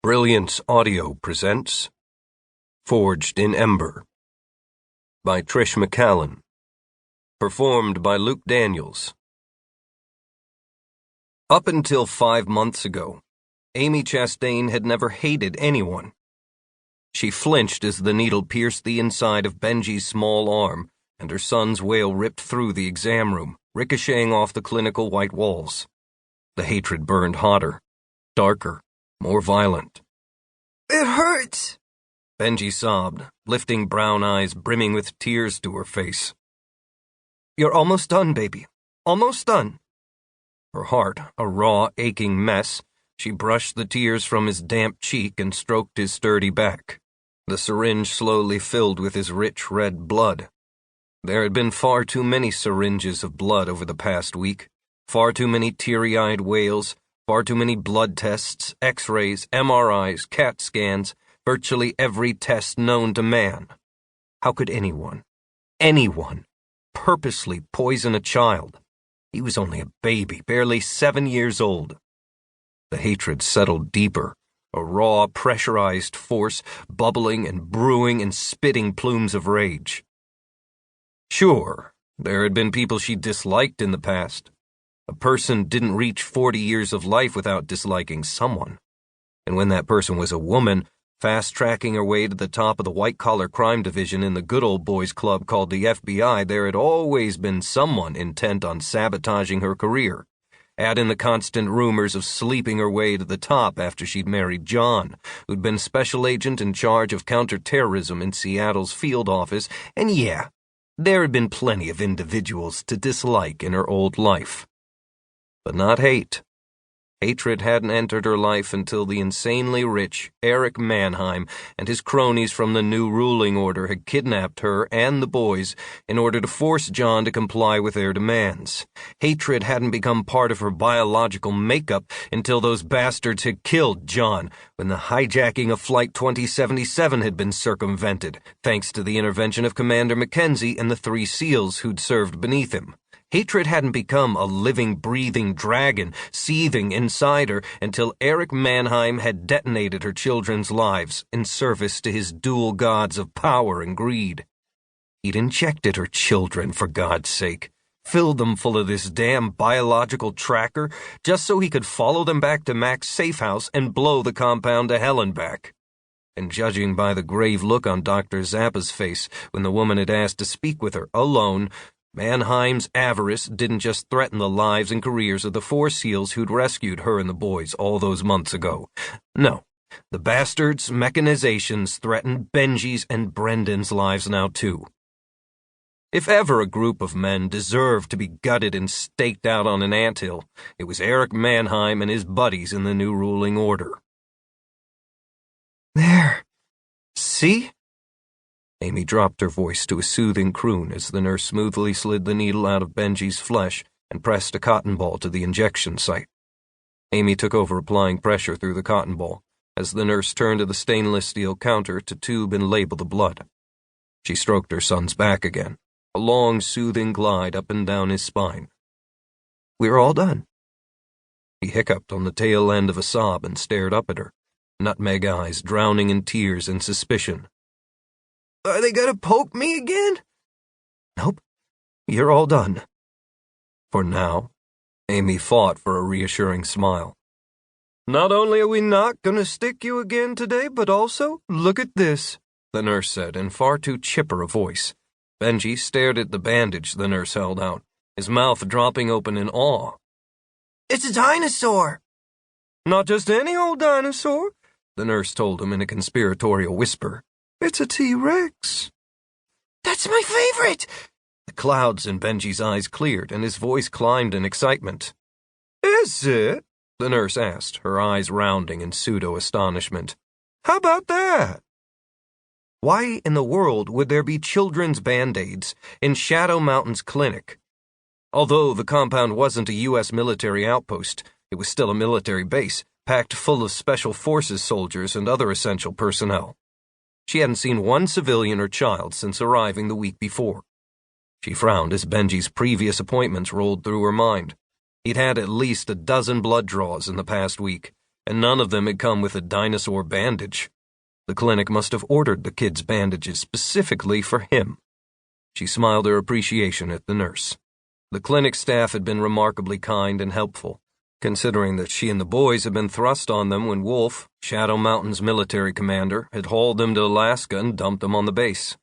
Brilliance Audio presents Forged in Ember by Trish McCallan. Performed by Luke Daniels. Up until 5 months ago, Amy Chastain had never hated anyone. She flinched as the needle pierced the inside of Benji's small arm, and her son's wail ripped through the exam room, ricocheting off the clinical white walls. The hatred burned hotter, darker, more violent. "It hurts," Benji sobbed, lifting brown eyes brimming with tears to her face. "You're almost done, baby. Almost done." Her heart a raw, aching mess, she brushed the tears from his damp cheek and stroked his sturdy back. The syringe slowly filled with his rich red blood. There had been far too many syringes of blood over the past week, far too many teary-eyed wails, far too many blood tests, X-rays, MRIs, CAT scans, virtually every test known to man. How could anyone, purposely poison a child? He was only a baby, barely 7 years old. The hatred settled deeper, a raw, pressurized force bubbling and brewing and spitting plumes of rage. Sure, there had been people she disliked in the past. A person didn't reach 40 years of life without disliking someone. And when that person was a woman, fast-tracking her way to the top of the white-collar crime division in the good old boys club called the FBI, there had always been someone intent on sabotaging her career. Add in the constant rumors of sleeping her way to the top after she'd married John, who'd been special agent in charge of counterterrorism in Seattle's field office, and yeah, there had been plenty of individuals to dislike in her old life. But not hate. Hatred hadn't entered her life until the insanely rich Eric Mannheim and his cronies from the new ruling order had kidnapped her and the boys in order to force John to comply with their demands. Hatred hadn't become part of her biological makeup until those bastards had killed John when the hijacking of Flight 2077 had been circumvented, thanks to the intervention of Commander Mackenzie and the 3 SEALs who'd served beneath him. Hatred hadn't become a living, breathing dragon seething inside her until Eric Mannheim had detonated her children's lives in service to his dual gods of power and greed. He'd injected her children, for God's sake, filled them full of this damn biological tracker just so he could follow them back to Mac's safe house and blow the compound to hell and back. And judging by the grave look on Dr. Zappa's face when the woman had asked to speak with her alone, Mannheim's avarice didn't just threaten the lives and careers of the 4 SEALs who'd rescued her and the boys all those months ago. No, the bastards' mechanizations threatened Benji's and Brendan's lives now too. If ever a group of men deserved to be gutted and staked out on an anthill, it was Eric Mannheim and his buddies in the new ruling order. "There. See?" Amy dropped her voice to a soothing croon as the nurse smoothly slid the needle out of Benji's flesh and pressed a cotton ball to the injection site. Amy took over applying pressure through the cotton ball as the nurse turned to the stainless steel counter to tube and label the blood. She stroked her son's back again, a long, soothing glide up and down his spine. "We're all done." He hiccuped on the tail end of a sob and stared up at her, nutmeg eyes drowning in tears and suspicion. "Are they gonna poke me again?" "Nope. You're all done." For now, Amy fought for a reassuring smile. "Not only are we not gonna stick you again today, but also, look at this," the nurse said in far too chipper a voice. Benji stared at the bandage the nurse held out, his mouth dropping open in awe. "It's a dinosaur." "Not just any old dinosaur," the nurse told him in a conspiratorial whisper. "It's a T-Rex." "That's my favorite!" The clouds in Benji's eyes cleared and his voice climbed in excitement. "Is it?" the nurse asked, her eyes rounding in pseudo-astonishment. "How about that?" Why in the world would there be children's Band-Aids in Shadow Mountain's clinic? Although the compound wasn't a U.S. military outpost, it was still a military base, packed full of special forces soldiers and other essential personnel. She hadn't seen one civilian or child since arriving the week before. She frowned as Benji's previous appointments rolled through her mind. He'd had at least a dozen blood draws in the past week, and none of them had come with a dinosaur bandage. The clinic must have ordered the kid's bandages specifically for him. She smiled her appreciation at the nurse. The clinic staff had been remarkably kind and helpful, considering that she and the boys had been thrust on them when Wolf, Shadow Mountain's military commander, had hauled them to Alaska and dumped them on the base.